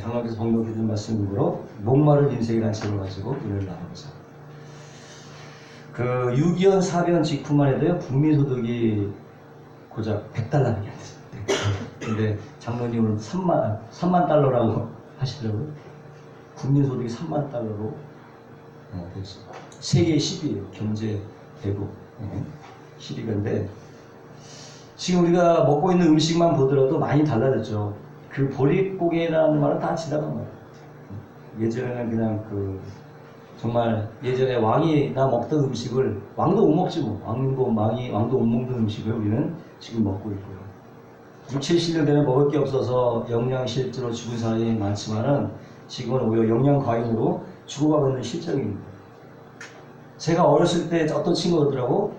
장로께서 봉독해 준 말씀으로 목마른 인생이라는 책을 가지고 오늘 나눠보자. 그 6.25 사변 직후만 해도요, 국민소득이 고작 100달러밖에 안 됐어요. 근데 장로님 오늘 3만 달러라고 하시더라고요. 국민소득이 3만 달러로 됐어요. 세계 10위예요. 경제 대국 10위인데 지금 우리가 먹고 있는 음식만 보더라도 많이 달라졌죠. 그 보릿고개라는 말은 다 지나간 거예요. 예전에는 그냥 정말 예전에 왕이나 먹던 음식을 왕도 못 먹지 뭐. 왕도 못 먹는 음식을 우리는 지금 먹고 있고요. 6, 70년 전에 먹을 게 없어서 영양실조로 죽은 사람이 많지만은 지금은 오히려 영양과잉으로 죽어가고 있는 실정입니다. 제가 어렸을 때 어떤 친구가 그러더라고,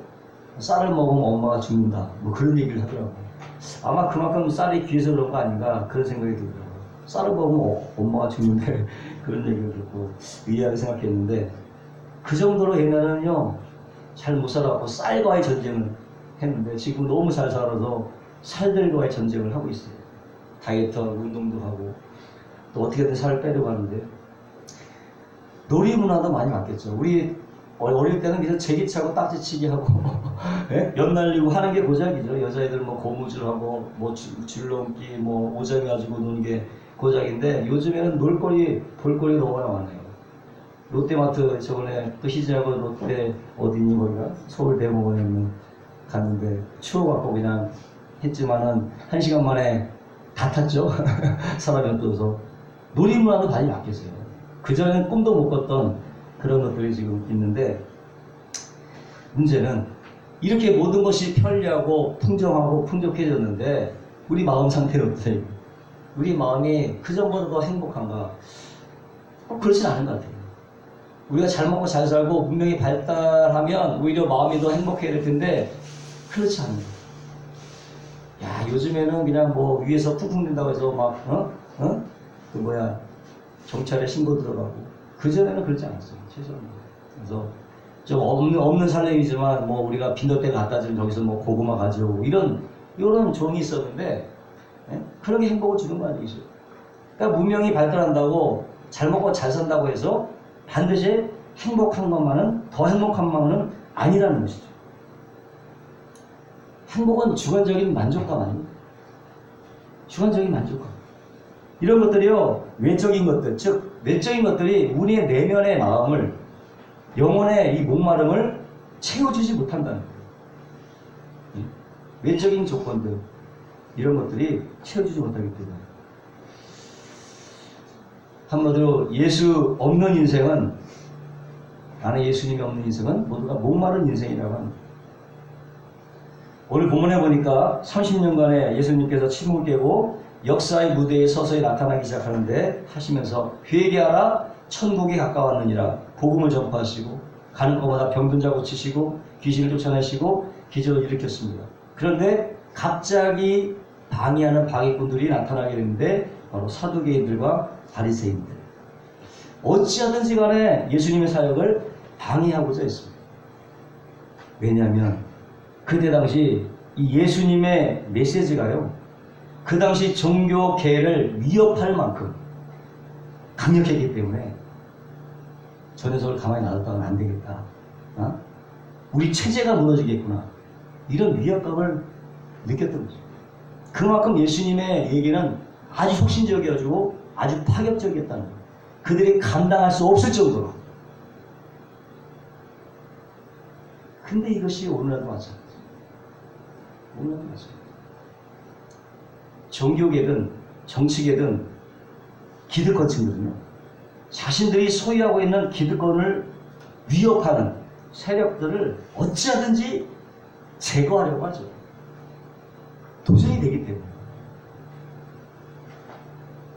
쌀을 먹으면 엄마가 죽는다, 뭐 그런 얘기를 하더라고요. 아마 그만큼 쌀이 귀해서 그런 거 아닌가 그런 생각이 들더라고요. 쌀을 먹으면 엄마가 죽는데 그런 얘기를 듣고 의아하게 생각했는데, 그 정도로 옛날에는요 잘 못 살아갖고 쌀과의 전쟁을 했는데 지금 너무 잘 살아서 살들과의 전쟁을 하고 있어요. 다이어트하고 운동도 하고 또 어떻게든 살을 빼려고 하는데, 놀이 문화도 많이 바뀌었죠. 우리 어릴 때는 그래서 제기차고 딱지치기 하고 연 날리고 하는 게 고작이죠. 여자애들 뭐 고무줄하고 뭐 줄넘기 뭐 오점 가지고 노는 게 고작인데, 요즘에는 볼거리 너무나 많아요. 롯데마트 저번에 또 희재하고 롯데 어디니 거기가 서울대공원에 있는 갔는데 추워갖고 그냥 했지만은 1시간 만에 다 탔죠. 사람이 없어서. 놀이 문화도 많이 바뀌었어요. 그전에는 꿈도 못 꿨던 그런 것들이 지금 있는데, 문제는 이렇게 모든 것이 편리하고 풍정하고 풍족해졌는데 우리 마음 상태는 어떠세요? 우리 마음이 그전보다 더 행복한가? 그렇진 않은 것 같아요. 우리가 잘 먹고 잘 살고 문명이 발달하면 오히려 마음이 더 행복해야 될 텐데 그렇지 않은 거예요. 야, 요즘에는 그냥 뭐 위에서 푹푹 낸다고 해서 막 경찰에 신고 들어가고, 그전에는 그렇지 않았어요. 최소한. 그래서 좀 없는 살림이지만 뭐 우리가 빈도대 갖다 주면 저기서 뭐 고구마 가져오고 이런 종이 있었는데, 그런 게 행복을 주는 거 아니겠어요? 그러니까 문명이 발달한다고 잘 먹고 잘 산다고 해서 반드시 행복한 것만은, 더 행복한 것만은 아니라는 것이죠. 행복은 주관적인 만족감 아닙니다. 주관적인 만족감. 이런 것들이요, 외적인 것들, 즉 외적인 것들이 우리의 내면의 마음을, 영혼의 이 목마름을 채워주지 못한다는 거예요. 외적인 조건들, 이런 것들이 채워주지 못하기 때문에. 한마디로 예수 없는 인생은, 안에 예수님이 없는 인생은 모두가 목마른 인생이라고 합니다. 오늘 본문에 보니까 30년간의 예수님께서 침묵을 깨고 역사의 무대에 서서히 나타나기 시작하는데 하시면서 회개하라, 천국이 가까웠느니라, 복음을 전파하시고 가는 곳마다 병든 자 고치시고 귀신을 쫓아내시고 기적을 일으켰습니다. 그런데 갑자기 방해하는 방해꾼들이 나타나게 되는데 바로 사두개인들과 바리새인들. 어찌하든지 간에 예수님의 사역을 방해하고자 했습니다. 왜냐하면 그때 당시 이 예수님의 메시지가요, 그 당시 종교계를 위협할 만큼 강력했기 때문에 저 녀석을 가만히 놔뒀다가는 안 되겠다. 우리 체제가 무너지겠구나. 이런 위협감을 느꼈던 거죠. 그만큼 예수님의 얘기는 아주 혁신적이어지고 아주 파격적이었다는 거예요. 그들이 감당할 수 없을 정도로. 근데 이것이 오늘날도 마찬가지예요. 오늘날도 마찬가지예요. 종교계든 정치계든 기득권층들은요, 자신들이 소유하고 있는 기득권을 위협하는 세력들을 어찌하든지 제거하려고 하죠. 도전이 되기 때문에.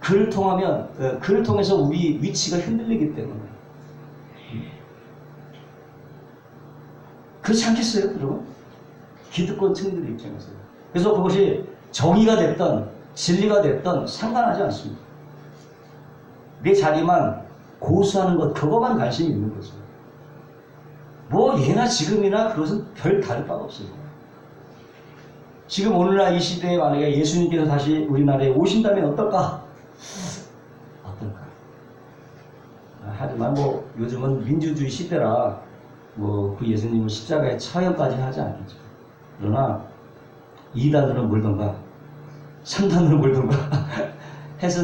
그를 통해서 우리 위치가 흔들리기 때문에. 그렇지 않겠어요, 여러분? 기득권층들의 입장에서. 그래서 그것이 정의가 됐던 진리가 됐던 상관하지 않습니다. 내 자리만 고수하는 것, 그거만 관심이 있는 거죠. 뭐 예나 지금이나 그것은 별 다를 바가 없어요. 지금 오늘날 이 시대에 만약에 예수님께서 다시 우리나라에 오신다면 어떨까? 어떨까? 하지만 뭐 요즘은 민주주의 시대라 뭐 그 예수님을 십자가에 처형까지 하지 않겠죠. 그러나 2단으로 몰던가 3단으로 몰던가 해서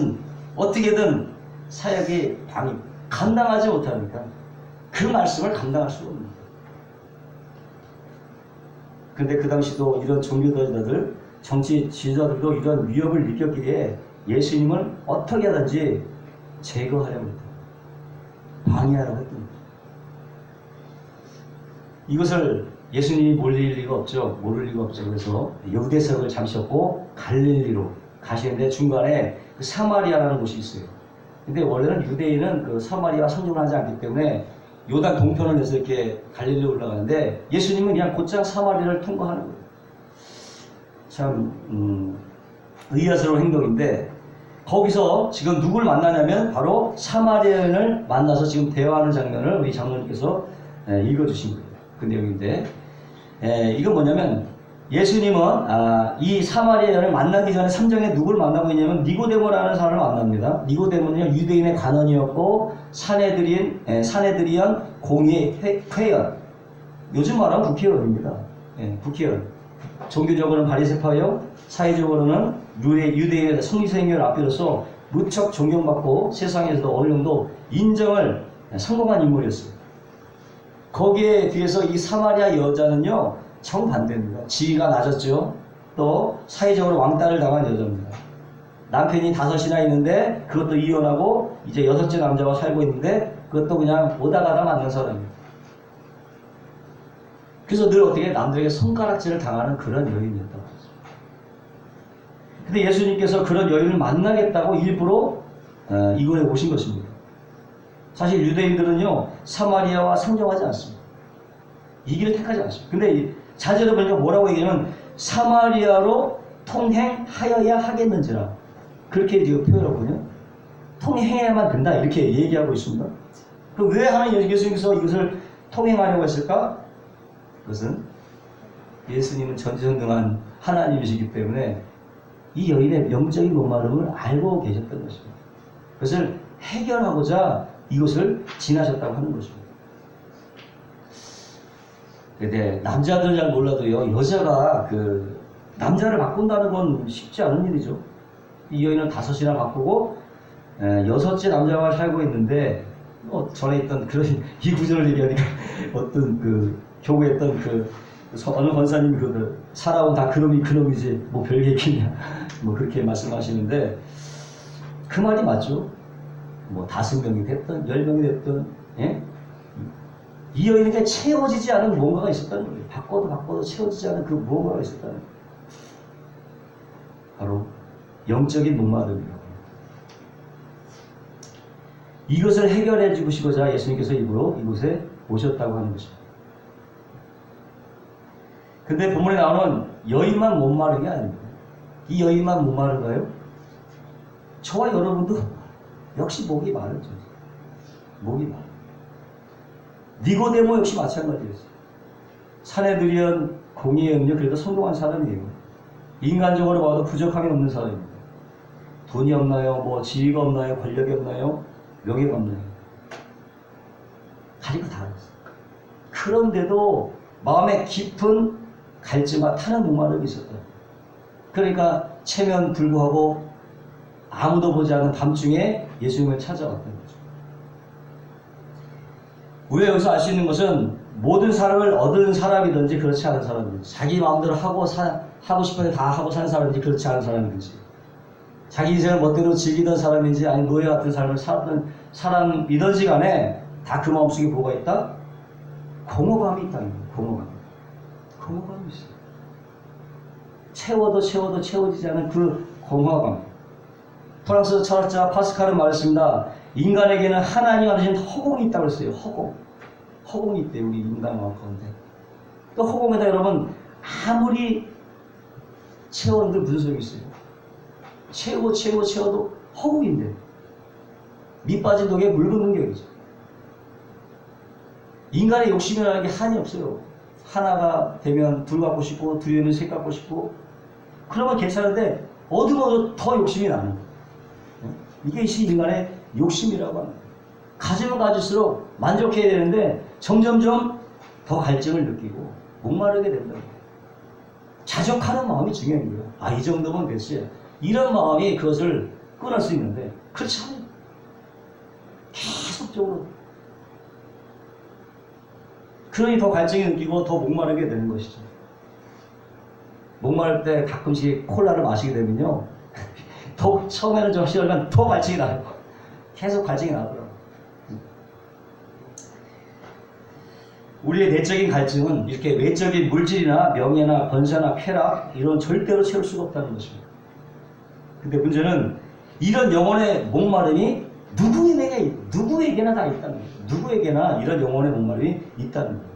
어떻게든 사역의 방이 감당하지 못하니까 그 말씀을 감당할 수가 없는 거예요. 근데 그 당시도 이런 종교도자들, 정치 지도자들도 이런 위협을 느꼈기에 예수님을 어떻게 하든지 제거하려고 했다. 방해하려고 했던 거죠. 이것을 예수님이 모를 리가 없죠. 모를 리가 없죠. 그래서 유대석을 잠시 없고 갈릴리로 가시는데 중간에 그 사마리아라는 곳이 있어요. 근데 원래는 유대인은 그 사마리아 상종을 하지 않기 때문에 요단 동편을 해서 이렇게 갈릴리로 올라가는데 예수님은 그냥 곧장 사마리아를 통과하는 거예요. 참 의아스러운 행동인데 거기서 지금 누굴 만나냐면 바로 사마리아인을 만나서 지금 대화하는 장면을 우리 장로님께서 읽어주신 거예요. 그 내용인데 이건 뭐냐면 예수님은 이 사마리아인을 만나기 전에 삼정에 누굴 만나고 있냐면 니고데모라는 사람을 만납니다. 니고데모는 유대인의 관원이었고 사내들이온 공의 회원, 요즘 말하면 국회의원입니다. 국회의원. 종교적으로는 바리새파요, 사회적으로는 유대인의 성리생활을 앞에서 무척 존경받고 세상에서도 어느 정도 인정을 성공한 인물이었어요. 거기에 비해서 이 사마리아 여자는요 정반대입니다. 지위가 낮았죠. 또 사회적으로 왕따를 당한 여자입니다. 남편이 5이나 있는데 그것도 이혼하고 이제 6째 남자와 살고 있는데 그것도 그냥 오다 가다 만난 사람이에요. 그래서 늘 어떻게 남들에게 손가락질을 당하는 그런 여인이었다고 하죠. 근데 예수님께서 그런 여인을 만나겠다고 일부러 이곳에 오신 것입니다. 사실 유대인들은요 사마리아와 상종하지 않습니다. 이 길을 택하지 않습니다. 근데 자제를 보니까 뭐라고 얘기하면 사마리아로 통행하여야 하겠는지라 그렇게 지금 표현하거든요. 통행해야만 된다 이렇게 얘기하고 있습니다. 그럼 왜 하나님 예수님께서 이것을 통행하려고 했을까? 그것은 예수님은 전지전능한 하나님이시기 때문에 이 여인의 영적인 목마름을 알고 계셨던 것입니다. 그것을 해결하고자 이곳을 지나셨다고 하는 것입니다. 근데 남자들은 잘 몰라도요, 여자가 그 남자를 바꾼다는 건 쉽지 않은 일이죠. 이 여인은 5이나 바꾸고 6째 남자와 살고 있는데 전에 있던 그런 이 구절을 얘기하니까 어떤 그 교구에 있던 그 어느 권사님이 그러더라고요. 살아온 다 그놈이 그놈이지 뭐 별게 있겠냐 뭐 그렇게 말씀하시는데 그 말이 맞죠. 뭐 5명이 됐든 10명이 됐든 예? 이 여인에게 채워지지 않은 무언가가 있었다는 거예요. 바꿔도 채워지지 않은 그 무언가가 있었다는 거예요. 바로 영적인 목마름이라고. 이것을 해결해 주시고자 예수님께서 일부러 이곳에 오셨다고 하는 것입니다. 근데 본문에 나오는 여인만 목마른 게 아닙니다. 이 여인만 목마른가요? 저와 여러분도 역시 목이 마르죠. 목이 마르죠. 니고데모 역시 마찬가지였어요. 사내들이온 공의의 음료 그래도 성공한 사람이에요. 인간적으로 봐도 부족함이 없는 사람입니다. 돈이 없나요? 뭐 지위가 없나요? 권력이 없나요? 명예가 없나요? 가지고 다 알았어요. 그런데도 마음에 깊은 갈증과 타는 목마름이 있었다. 그러니까 체면 불구하고 아무도 보지 않는 밤중에 예수님을 찾아왔던 거죠. 우리가 여기서 알 수 있는 것은 모든 사람을 얻은 사람이든지 그렇지 않은 사람이든지 자기 마음대로 하고 싶은 데 다 하고 사는 사람인지 그렇지 않은 사람이든지 자기 인생을 멋대로 즐기던 사람인지 아니면 노예 같은 삶을 살았던 사람이든지 간에 다 그 마음속에 뭐가 있다? 공허감이 있다는 거예요. 공허감이 있어요. 채워도 채워지지 않은 그 공허감. 프랑스 철학자 파스칼은 말했습니다. 인간에게는 하나님 하신 허공이 있다고 했어요. 허공이 있대요. 우리 인간 마음 가운데. 또 허공에다 여러분 아무리 채워도 무슨 소용이 있어요? 채워도 허공인데 밑 빠진 독에 물 붓는 격이죠. 인간의 욕심이라는 게 한이 없어요. 하나가 되면 둘 갖고 싶고 둘이면 셋 갖고 싶고 그러면 괜찮은데 얻으면 더 욕심이 나는 거예요. 이것이 인간의 욕심이라고 합니다. 가지면 가질수록 만족해야 되는데 점점점 더 갈증을 느끼고 목마르게 된다고. 자족하는 마음이 중요한 거예요. 아, 이 정도면 됐어요. 이런 마음이 그것을 끊을 수 있는데 그렇지 않아요. 계속적으로. 그러니 더 갈증이 느끼고 더 목마르게 되는 것이죠. 목마를 때 가끔씩 콜라를 마시게 되면요. 더 처음에는 좀 싫으면 더 갈증이 나요. 계속 갈증이 나더라고요. 우리의 내적인 갈증은 이렇게 외적인 물질이나 명예나 권세나 쾌락 이런 절대로 채울 수가 없다는 것입니다. 근데 문제는 이런 영혼의 목마름이 누구에게나 다 있다는 거죠. 누구에게나 이런 영혼의 목마름이 있다는 거예요.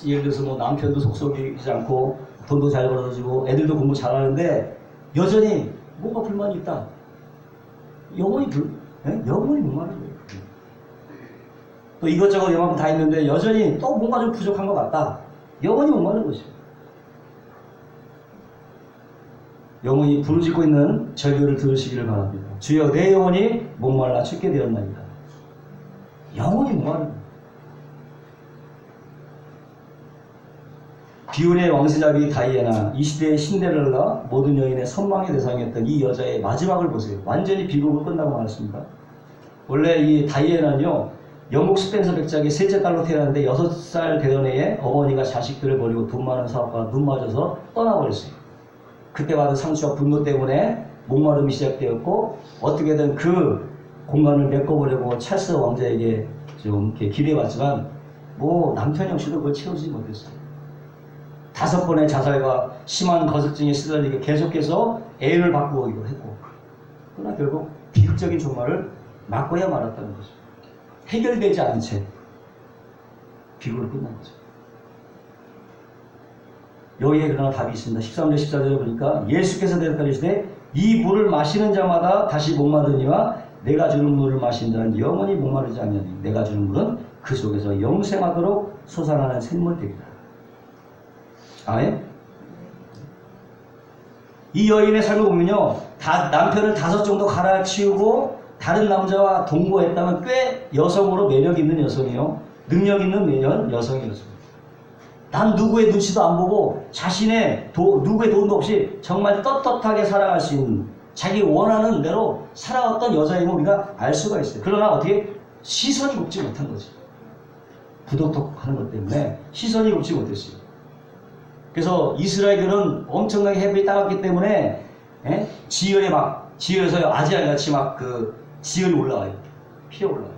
예를 들어서 뭐 남편도 속썩이지 않고 돈도 잘 벌어주고 애들도 공부 잘하는데 여전히 뭔가 불만이 있다. 영혼이 목마른 거예요. 또 이것저것 요만큼 다 있는데 여전히 또 뭔가 좀 부족한 것 같다. 영혼이 목마른 것이죠. 영혼이 부르짖고 있는 절규를 들으시기를 바랍니다. 주여 내 영혼이 목말라 죽게 되었나이다. 영혼이 목마른 거예요. 비운의 왕세자비 다이애나, 이 시대의 신데렐라, 모든 여인의 선망의 대상이었던 이 여자의 마지막을 보세요. 완전히 비극으로 끝나고 말았습니다. 원래 이 다이애나는요, 영국 스펜서 백작의 셋째 딸로 태어났는데 6살 되던 해에 어머니가 자식들을 버리고 돈 많은 사업가가 눈 맞아서 떠나버렸어요. 그때 받은 상처와 분노 때문에 목마름이 시작되었고 어떻게든 그 공간을 메꿔보려고 찰스 왕자에게 좀 이렇게 기대해봤지만 뭐 남편 역시도 그걸 채우지 못했어요. 5번의 자살과 심한 거식증에 시달리게 계속해서 애인을 바꾸기도 했고 그러나 결국 비극적인 종말을 맞고야 말았다는 거죠. 해결되지 않은 채 비극으로 끝난 거죠. 여기에 그러나 답이 있습니다. 13절 14절에 보니까 예수께서 대답하시되 이 물을 마시는 자마다 다시 목마르니와 내가 주는 물을 마시는 자는 영원히 목마르지 않으니 내가 주는 물은 그 속에서 영생하도록 솟아나는 샘물들이다. 아멘. 이 여인의 삶을 보면요, 남편을 5 정도 갈아치우고 다른 남자와 동거했다면 꽤 여성으로 매력 있는 여성이요, 능력 있는 여성이었습니다. 난 누구의 눈치도 안 보고 자신의 누구의 도움도 없이 정말 떳떳하게 살아갈 수 있는 자기 원하는 대로 살아왔던 여자임을 우리가 알 수가 있어요. 그러나 어떻게 시선이 곱지 못한 거죠. 부덕덕하는 것 때문에 시선이 곱지 못했어요. 그래서 이스라엘들은 엄청나게 햇빛이 따갑기 때문에 지열에서 아지알같이 막 지열이 올라와요. 피어 올라와요.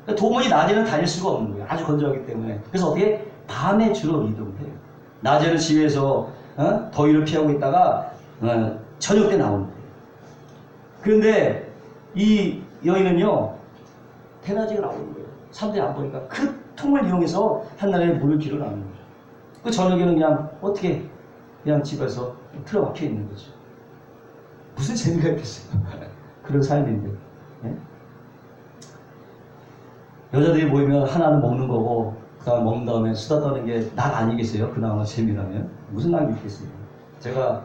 그러니까 도무지 낮에는 다닐 수가 없는 거예요. 아주 건조하기 때문에. 그래서 어떻게 밤에 주로 이동을 해요. 낮에는 집에서 더위를 피하고 있다가 저녁 때 나오는 거예요. 그런데 이 여인은요, 대낮에 나오는 거예요. 사람들이 안 보니까 그 통을 이용해서 한날에 물을 길어 나오는 거죠. 그 저녁에는 그냥 어떻게 그냥 집에서 틀어박혀 있는 거죠. 무슨 재미가 있겠어요. 그런 삶인데. 예? 여자들이 모이면 하나는 먹는 거고 그 다음에 먹는 다음에 수다 떠는 게 낙 아니겠어요? 그나마 재미라면 무슨 낙이 있겠어요? 제가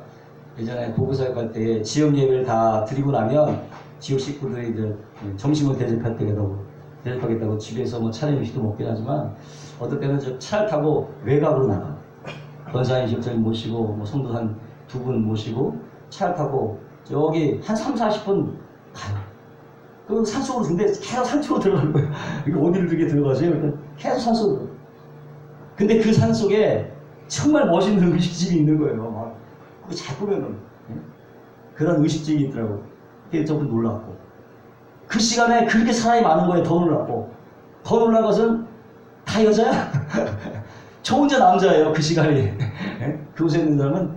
예전에 보고사역 갈 때 지역 예배를 다 드리고 나면 지역 식구들이 이제 점심을 대접하겠다고 집에서 뭐 차례 음식도 먹긴 하지만 어떨 때는 저 차를 타고 외곽으로 나가. 권사님 지역장님 모시고 뭐 성도 한 2분 모시고 차를 타고 여기 한 3, 40분 가요. 그 산속으로 근데 계속 산속으로 들어가는 거예요. 이게 어디를 되게 들어가세요? 그러니까 계속 산속으로. 근데 그 산속에 정말 멋있는 음식집이 있는 거예요. 막 그거 잘 보면은 그런 음식집이 있더라고. 그게 조금 놀랐고. 그 시간에 그렇게 사람이 많은 거에 더 놀랐고, 더 놀란 것은 다 여자야. 저 혼자 남자예요. 그 시간에. 그곳에 있는 사람은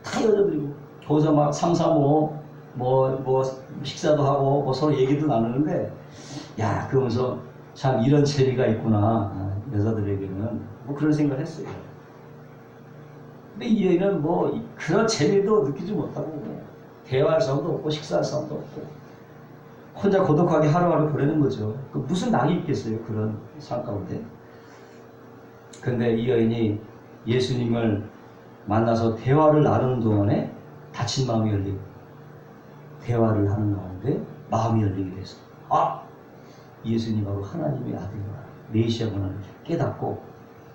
다 여자들이고 거기서 막 삼삼오오 뭐 식사도 하고 뭐 서로 얘기도 나누는데, 야, 그러면서 참 이런 재미가 있구나, 여자들에게는. 뭐 그런 생각을 했어요. 근데 이 여인은 뭐 그런 재미도 느끼지 못하고 대화할 사람도 없고 식사할 사람도 없고 혼자 고독하게 하루하루 보내는 거죠. 그 무슨 낙이 있겠어요, 그런 삶 가운데. 근데 이 여인이 예수님을 만나서 대화를 나누는 동안에 다친 마음이 열리고 대화를 하는 가운데 마음이 열리게 돼서 아! 예수님이 바로 하나님의 아들이구나, 메시아구나를 깨닫고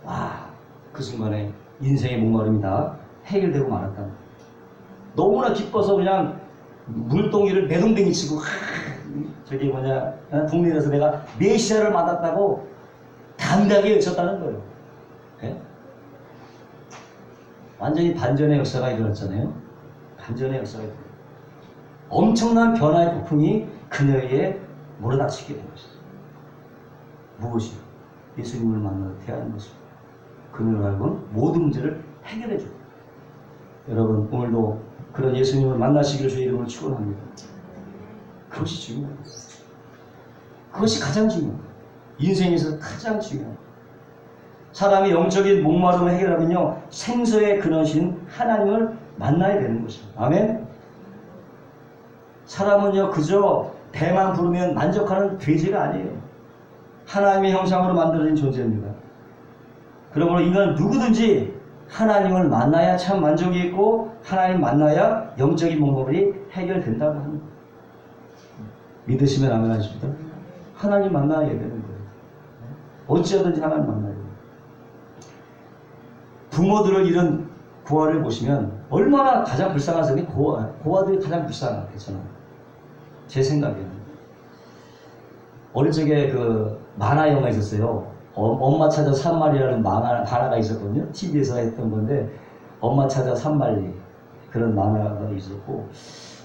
와, 그 순간에 인생의 목마름이 다 해결되고 말았다. 너무나 기뻐서 그냥 물동이를 내동댕이 치고 저기 뭐냐 동네에서 내가 메시아를 만났다고 당당하게 외쳤다는 거예요. 네? 완전히 반전의 역사가 일어났잖아요. 반전의 역사가 일어났어요. 엄청난 변화의 폭풍이 그녀에게 몰아닥치게 된 것이죠. 무엇이요? 예수님을 만나서 대하는 것입니다. 그녀를 알고 모든 문제를 해결해 줍니다. 여러분, 오늘도 그런 예수님을 만나시기를 주의 이름으로 축원합니다. 그것이 중요합니다. 그것이 가장 중요합니다. 인생에서 가장 중요합니다. 사람이 영적인 목마름을 해결하면요, 생서의 근원이신 하나님을 만나야 되는 것입니다. 아멘? 사람은요, 그저 배만 부르면 만족하는 돼지가 아니에요. 하나님의 형상으로 만들어진 존재입니다. 그러므로 인간은 누구든지 하나님을 만나야 참 만족이 있고 하나님 만나야 영적인 목마름이 해결된다고 합니다. 믿으시면 아멘 하십니다. 하나님 만나야 되는 거예요. 어찌하든지 하나님 만나야 돼요. 부모들을 잃은 고아를 보시면 얼마나 가장 불쌍한 사람이 고아들이 가장 불쌍하겠잖아요. 제 생각에는. 어릴 적에 그 만화 영화 있었어요. 엄마 찾아 산말리라는 만화가 있었거든요. TV에서 했던 건데 엄마 찾아 산말리 그런 만화가 있었고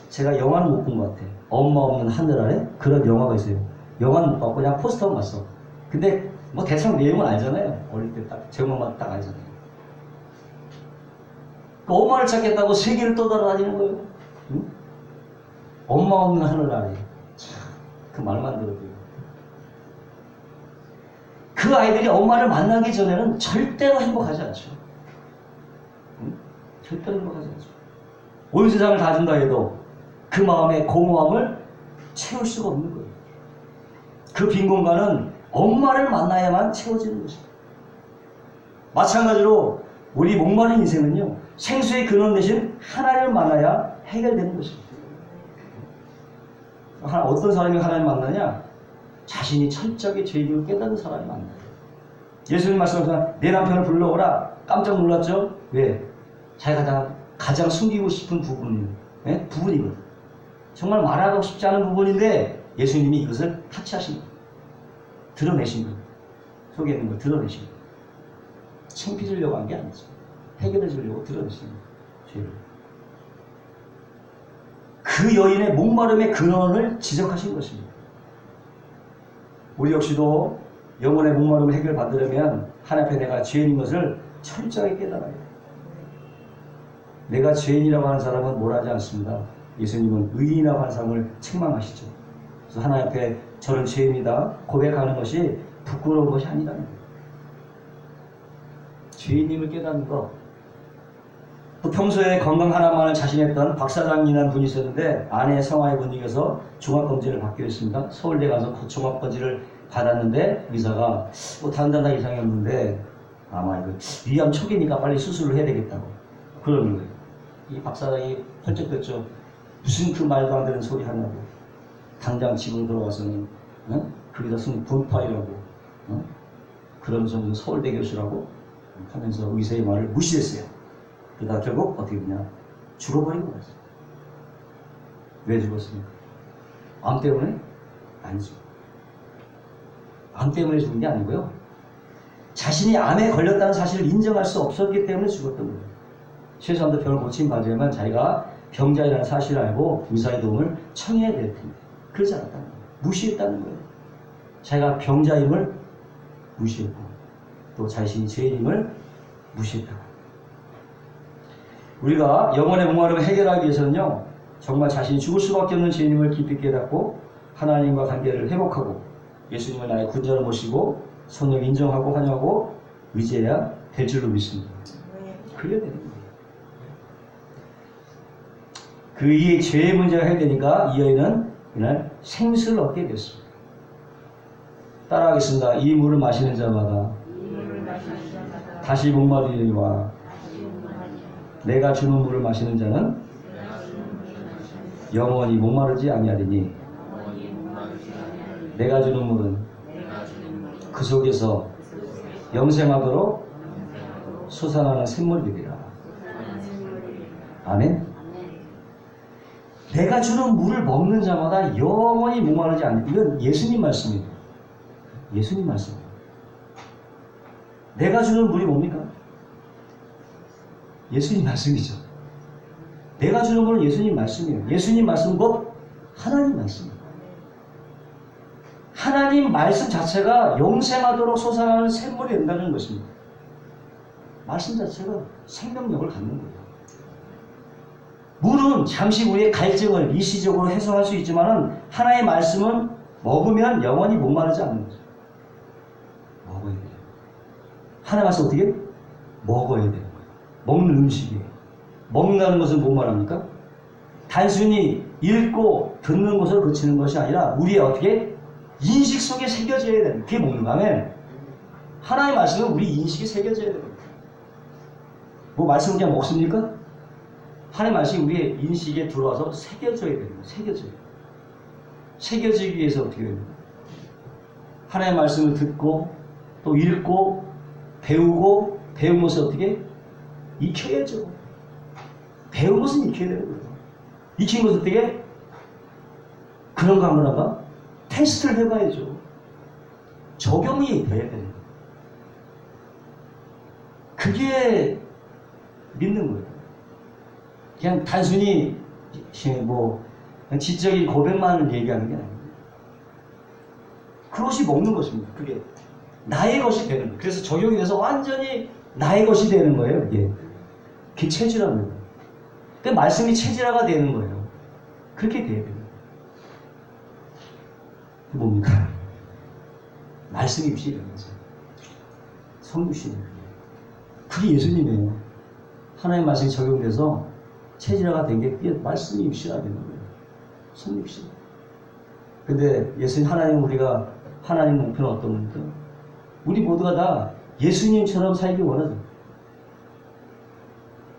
제가 영화는 못 본 것 같아요. 엄마 없는 하늘 아래 그런 영화가 있어요. 영화는 못 봤고 그냥 포스터만 봤어. 근데 뭐 대충 내용은 알잖아요. 어릴 때 딱 제목만 딱 알잖아요. 그 엄마를 찾겠다고 세계를 떠돌아다니는 거예요. 응? 엄마 없는 하늘 아래. 참, 그 말만 들어도요. 그 아이들이 엄마를 만나기 전에는 절대로 행복하지 않죠. 응? 절대로 행복하지 않죠. 온 세상을 다 준다 해도 그 마음의 공허함을 채울 수가 없는 거예요. 그 빈 공간은 엄마를 만나야만 채워지는 것입니다. 마찬가지로 우리 목마른 인생은요, 생수의 근원 대신 하나님을 만나야 해결되는 것입니다. 어떤 사람이 하나님을 만나냐? 자신이 철저하게 죄인을 깨닫는 사람이 만나요. 예수님 말씀하시면 내 남편을 불러오라. 깜짝 놀랐죠? 왜? 자기가 가장 숨기고 싶은 부분이거든. 정말 말하고 싶지 않은 부분인데 예수님이 이것을 타치하신 거예요. 드러내신 거예요. 속에 있는 걸 드러내신 거예요. 창피 주려고 한 게 아니죠. 해결해 주려고 드러내신 거예요. 죄를. 그 여인의 목마름의 근원을 지적하신 것입니다. 우리 역시도 영혼의 목마름을 해결받으려면 하나님 앞에 내가 죄인인 것을 철저하게 깨달아야 해요. 내가 죄인이라고 하는 사람은 뭘 하지 않습니다. 예수님은 의인이라고 하는 사람을 책망하시죠. 그래서 하나님 앞에 저는 죄인이다 고백하는 것이 부끄러운 것이 아니라는 거예요. 죄인임을 깨닫는 것. 또 평소에 건강 하나만을 자신했던 박 사장이라는 분이 있었는데 아내의 성화에 못 이겨서 종합검진을 받기로 했습니다. 서울대 가서 그 종합검진을 받았는데 의사가 뭐 단단한 이상이 없는데 아마 이거 위암 초기니까 빨리 수술을 해야 되겠다고 그러는 거예요. 이 박 사장이 펄쩍펄쩍 무슨 그 말도 안 되는 소리 하냐고. 당장 집으로 들어가서는 거기다 쓴 분파이라고 그러면서 무슨 서울대 교수라고 하면서 의사의 말을 무시했어요. 그러다 결국 어떻게 되냐? 죽어버린 거였어요. 왜 죽었습니까? 암 때문에? 아니죠. 암 때문에 죽은 게 아니고요. 자신이 암에 걸렸다는 사실을 인정할 수 없었기 때문에 죽었던 거예요. 최소한도 병을 고친 과정에만 자기가 병자이라는 사실을 알고 의사의 도움을 청해야 될 텐데 그러지 않았다는 거예요. 무시했다는 거예요. 자기가 병자임을 무시했고 또 자신이 죄인임을 무시했다고. 우리가 영혼의 목마름을 해결하기 위해서는요, 정말 자신이 죽을 수밖에 없는 죄인임을 깊이 깨닫고 하나님과 관계를 회복하고 예수님을 나의 군자로 모시고 성령 인정하고 환영하고 의지해야 될 줄로 믿습니다. 그래야 되는 거예요. 이 죄의 문제가 해결되니까 이 여인은 그날 생수를 얻게 됐습니다. 따라하겠습니다. 이 물을 마시는 자마다 다시 목마르리와 내가 주는 물을 마시는 자는 영원히 목마르지 아니하리니 내가 주는 물은 그 속에서 영생하도록 솟아나는 샘물이 되리라. 아멘. 내가 주는 물을 먹는 자마다 영원히 목마르지 않는, 이건 예수님 말씀입니다. 예수님 말씀. 내가 주는 물이 뭡니까? 예수님 말씀이죠. 내가 주는 물은 예수님 말씀이에요. 예수님 말씀 곧 하나님 말씀입니다. 하나님 말씀 자체가 영생하도록 솟아나는 샘물이 된다는 것입니다. 말씀 자체가 생명력을 갖는 거예요. 물은 잠시 후에 갈증을 일시적으로 해소할 수 있지만 하나의 말씀은 먹으면 영원히 목마르지 않는 거죠. 먹어야 돼요. 하나의 말씀 어떻게? 먹어야 되는 거예요. 먹는 음식이에요. 먹는다는 것은 뭔 말합니까? 단순히 읽고 듣는 것으로 그치는 것이 아니라 우리의 어떻게? 인식 속에 새겨져야 되는, 그게 먹는 거면 하나의 말씀은 우리 인식에 새겨져야 됩니다. 뭐 말씀을 그냥 먹습니까? 하나의 말씀이 우리의 인식에 들어와서 새겨져야 됩니다. 새겨져요. 새겨지기 위해서 어떻게 됩니까? 하나의 말씀을 듣고 또 읽고 배우고 배운 것을 어떻게? 익혀야죠. 배운 것은 익혀야 되는 거예요. 익힌 것은 어떻게? 그런가 안 그런가? 테스트를 해봐야죠. 적용이 돼야 돼요. 그게 믿는 거예요. 그냥 단순히 뭐 지적인 고백만을 얘기하는 게 아닙니다. 그것이 먹는 것입니다. 그게 나의 것이 되는 거예요. 그래서 적용이 돼서 완전히 나의 것이 되는 거예요. 그게 체질화입니다. 그러니까 말씀이 체질화가 되는 거예요. 그렇게 돼야 돼요. 뭡니까? 말씀이 입시라는 거죠. 성육신이에요. 그게 예수님이에요. 하나님 말씀이 적용돼서 체질화가 된 게 말씀이 입시가 되는 거예요. 성육신. 근데 예수님, 하나님, 우리가 하나님 목표는 어떤 겁니까? 우리 모두가 다 예수님처럼 살기 원하죠.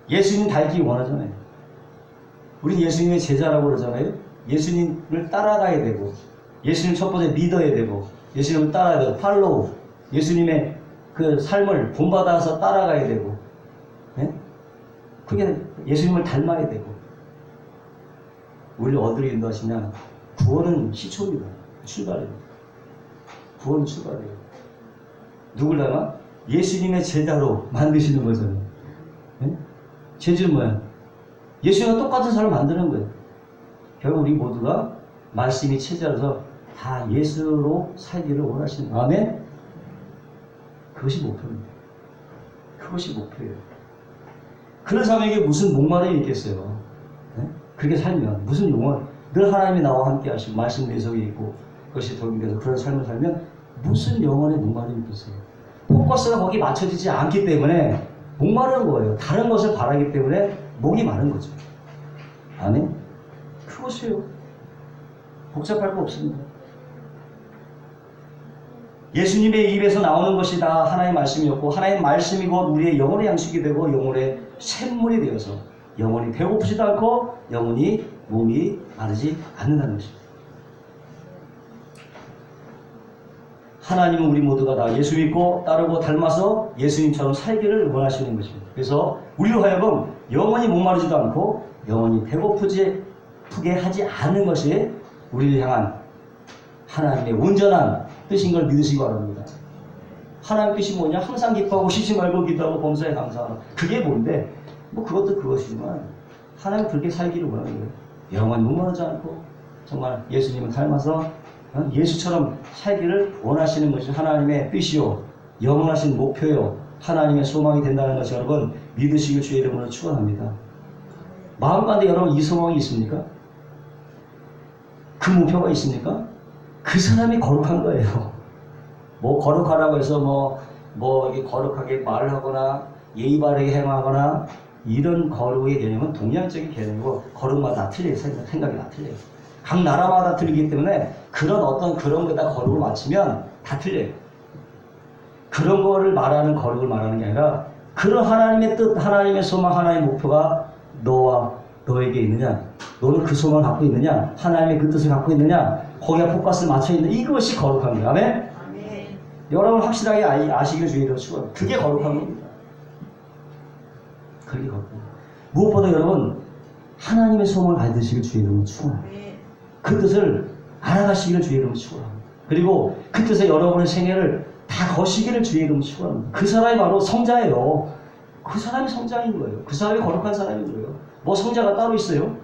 예수님 닮기 원하잖아요. 우리 예수님의 제자라고 그러잖아요. 예수님을 따라가야 되고, 예수님 첫 번째 믿어야 되고, 예수님을 따라야 되고, 팔로우, 예수님의 그 삶을 본받아서 따라가야 되고, 예? 그게 예수님을 닮아야 되고. 우리를 어디로 인도하시냐? 구원은 시초입니다. 출발이에요. 구원은 출발이에요. 누굴 닮아? 예수님의 제자로 만드시는 거잖아요. 예? 제자는 뭐야? 예수님과 똑같은 사람을 만드는 거예요. 결국 우리 모두가 말씀이 체질화해서 다 예수로 살기를 원하시는, 아멘? 그것이 목표입니다. 그것이 목표예요. 그런 사람에게 무슨 목마름이 있겠어요? 네? 그렇게 살면 무슨 영원, 늘 하나님이 나와 함께 하시고 말씀 내 속에 있고 그것이 적용돼서 그런 삶을 살면 무슨 영혼의 목마름이 있겠어요? 포커스가 거기 맞춰지지 않기 때문에 목마른 거예요. 다른 것을 바라기 때문에 목이 마른 거죠. 아멘? 그것이에요. 복잡할 거 없습니다. 예수님의 입에서 나오는 것이 다 하나님의 말씀이었고, 하나님의 말씀이 곧 우리의 영혼의 양식이 되고 영혼의 샘물이 되어서 영혼이 배고프지도 않고 영혼이 몸이 마르지 않는다는 것입니다. 하나님은 우리 모두가 다 예수 믿고 따르고 닮아서 예수님처럼 살기를 원하시는 것입니다. 그래서 우리로 하여금 영원히 목마르지도 않고 영원히 배고프게 하지 않는 것이 우리를 향한 하나님의 온전한 뜻인 걸 믿으시기 바랍니다. 하나님의 뜻이 뭐냐? 항상 기뻐하고 쉬지 말고 기도하고 범사에 감사하라. 그게 뭔데? 뭐 그것도 그것이지만 하나님 그렇게 살기를 원하는 거예요. 영원히 목마르지 않고 정말 예수님을 닮아서 예수처럼 살기를 원하시는 것이 하나님의 뜻이요, 영원하신 목표요, 하나님의 소망이 된다는 것을 여러분 믿으시길 주의 이름으로 축원합니다. 마음가운데 여러분 이 소망이 있습니까? 그 목표가 있습니까? 그 사람이 거룩한 거예요. 뭐 거룩하라고 해서 뭐 이게 거룩하게 말을 하거나 예의 바르게 행하거나 이런 거룩의 개념은 동양적인 개념이고 거룩마다 틀려요. 생각이 다 틀려요. 각 나라마다 틀리기 때문에 그런 거다 거룩을 맞추면 다 틀려요. 그런 거를 말하는 거룩을 말하는 게 아니라 그런 하나님의 뜻, 하나님의 소망, 하나님의 목표가 너와 너에게 있느냐? 너는 그 소망을 갖고 있느냐? 하나님의 그 뜻을 갖고 있느냐? 거기에 포커스를 맞춰 있는 이것이 거룩한 거예요. 아멘? 아멘. 여러분 확실하게 아시기를 주의로 추구합니다. 그게 거룩한 겁니다. 그게 거룩한 겁니다. 무엇보다 여러분 하나님의 소망을 받으시길 주의 이름으로 추구합니다. 아멘. 그 뜻을 알아가시기를 주의 이름으로 추구합니다. 그리고 그 뜻에 여러분의 생애를 다 거시기를 주의 이름으로 추구합니다. 그 사람이 바로 성자예요. 그 사람이 성자인 거예요. 그 사람이 거룩한 사람인 거예요. 뭐 성자가 따로 있어요?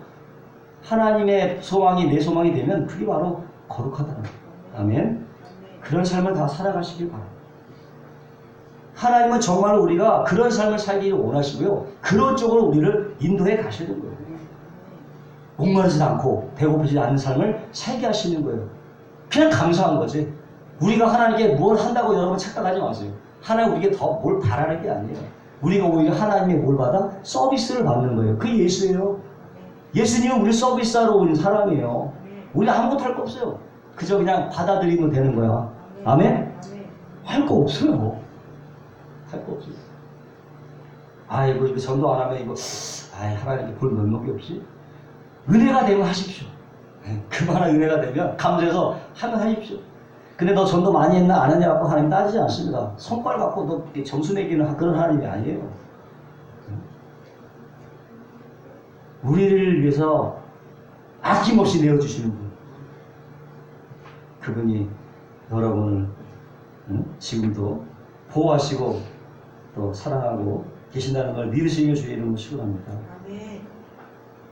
하나님의 소망이 내 소망이 되면 그게 바로 거룩하다는 거예요. 아멘. 그런 삶을 다 살아가시길 바랍니다. 하나님은 정말 우리가 그런 삶을 살기를 원하시고요. 그런 쪽으로 우리를 인도해 가시는 거예요. 목마르지 않고 배고프지 않는 삶을 살게 하시는 거예요. 그냥 감사한 거지. 우리가 하나님께 뭘 한다고 여러분 착각하지 마세요. 하나님 우리에게 더 뭘 바라는 게 아니에요. 우리가 오히려 하나님의 뭘 받아? 서비스를 받는 거예요. 그게 예수예요. 예수님은 우리 서비스하러 온 사람이에요. 우리는 아무것도 할 거 없어요. 그저 그냥 받아들이면 되는 거야. 아멘? 할 거 없어요. 할 거 없어요. 아이고 이거 전도 안 하면 이거 하나님께 볼 면목이 없이 은혜가 되면 하십시오. 그만한 은혜가 되면 감사해서 하면 하십시오. 근데 너 전도 많이 했나 안 했냐 갖고 하나님 따지지 않습니다. 성과를 갖고 너 점수 매기는 그런 하나님이 아니에요. 우리를 위해서 아낌없이 내어주시는 분. 그분이 여러분을 지금도 보호하시고 또 사랑하고 계신다는 걸 믿으시길 주의 이름으로 축원합니다.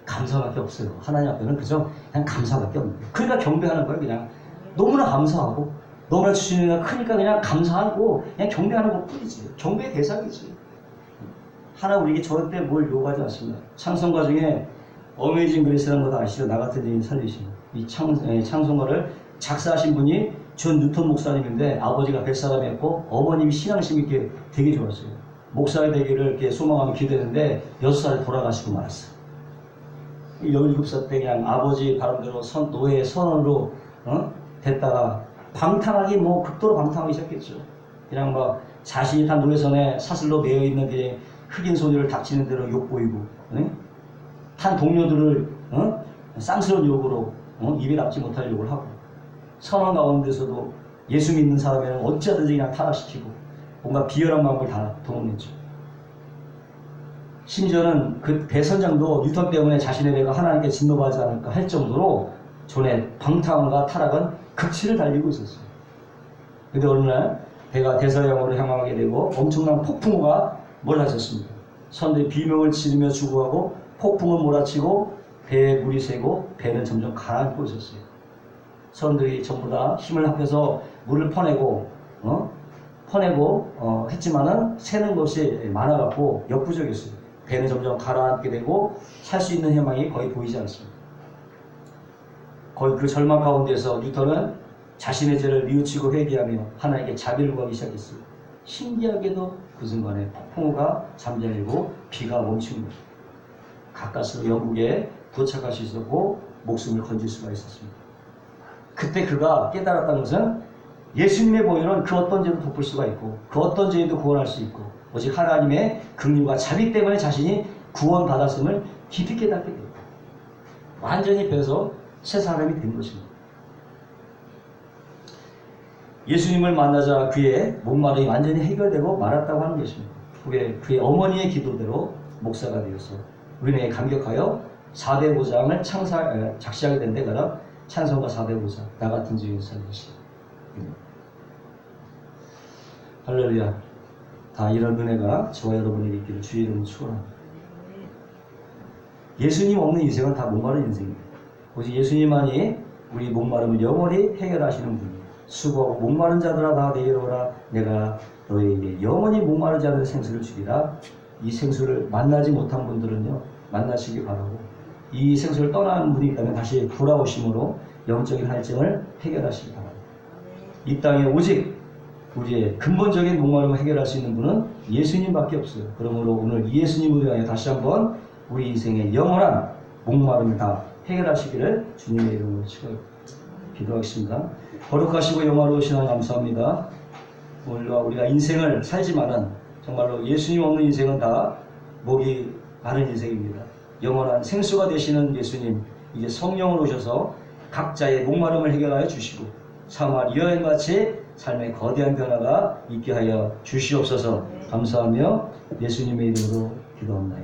감사밖에 없어요. 하나님 앞에는 그저 그냥 감사밖에 없는 거예요. 그러니까 경배하는 거예요. 그냥 너무나 감사하고 너무나 주시는 게 크니까 그냥 감사하고 그냥 경배하는 것 뿐이지. 경배의 대상이지. 하나 우리에게 절대 뭘 요구하지 않습니다. 찬송가 중에 어메이징 그레이스라는 거 다 아시죠? 나 같은 죄인 살리신 이 찬송가를 작사하신 분이 존 뉴턴 목사님인데 아버지가 뱃사람이었고 어머님이 신앙심 있게 되게 좋았어요. 목사가 되기를 이렇게 소망하며 기도했는데 6살에 돌아가시고 말았어요. 17살 때 그냥 아버지 바람대로 노예 선언으로 됐다가 방탕하기 극도로 방탕하기 시작했죠. 그냥 막 자신이 탄 노예선에 사슬로 매여 있는 게 흑인 소녀를 닥치는 대로 욕보이고 탄 동료들을 쌍스러운 욕으로 입에 담지 못할 욕을 하고 선언 가운데서도 예수 믿는 사람에는 어찌하든지 그냥 타락시키고 뭔가 비열한 마음을 다 동원했죠. 심지어는 그 대선장도 뉴턴 때문에 자신의 배가 하나님께 진노받지 않을까 할 정도로 존의 방탕과 타락은 극치를 달리고 있었어요. 근데 어느 날 배가 대서양으로 향하게 되고 엄청난 폭풍우가 몰아쳤습니다. 선들이 비명을 지르며 죽어가고 폭풍은 몰아치고 배에 물이 새고 배는 점점 가라앉고 있었어요. 선들이 전부 다 힘을 합해서 물을 퍼내고 했지만은 새는 것이 많아갖고 역부족이었어요. 배는 점점 가라앉게 되고 살 수 있는 희망이 거의 보이지 않습니다. 거의 그 절망 가운데서 뉴턴은 자신의 죄를 뉘우치고 회개하며 하나님께 자비를 구하기 시작했어요. 신기하게도 그 순간에 폭풍우가 잠잠이고 비가 멈춘 거예요. 가까스로 영국에 도착할 수 있었고 목숨을 건질 수가 있었습니다. 그때 그가 깨달았다는 것은 예수님의 보혈은 그 어떤 죄도 덮을 수가 있고 그 어떤 죄도 구원할 수 있고 오직 하나님의 긍휼과 자비 때문에 자신이 구원받았음을 깊이 깨닫게 됩니다. 완전히 배서 새 사람이 된 것입니다. 예수님을 만나자 그의 목마름이 완전히 해결되고 말았다고 하는 것입니다. 후에 그의 어머니의 기도대로 목사가 되어서 은혜에 감격하여 4대 보장을 작시하게 된 데가 찬송가 4대 보장 나 같은 죄인 살리시. 할렐루야. 다 이런 은혜가 저와 여러분에게 있기를 주의 이름으로 축원합니다. 예수님 없는 인생은 다 목마른 인생입니다. 오직 예수님만이 우리 목마름을 영원히 해결하시는 분이에요. 수고하고 목마른 자들아 다 내게로 오라. 내가 너희에게 영원히 목마른 자들의 생수를 주리라. 이 생수를 만나지 못한 분들은요 만나시기 바라고 이 생수를 떠나는 분이 있다면 다시 돌아오심으로 영적인 할증을 해결하시기 바랍니다. 이 땅에 오직 우리의 근본적인 목마름을 해결할 수 있는 분은 예수님밖에 없어요. 그러므로 오늘 예수님을 위하여 다시 한번 우리 인생의 영원한 목마름을 다 해결하시기를 주님의 이름으로 기도하겠습니다. 거룩하시고 영화로우신 하나님 감사합니다. 오늘과 우리가 인생을 살지만은 정말로 예수님 없는 인생은 다 목이 마른 인생입니다. 영원한 생수가 되시는 예수님, 이제 성령으로 오셔서 각자의 목마름을 해결하여 주시고 사마리아인 같이 삶의 거대한 변화가 있게 하여 주시옵소서. 감사하며 예수님의 이름으로 기도합니다.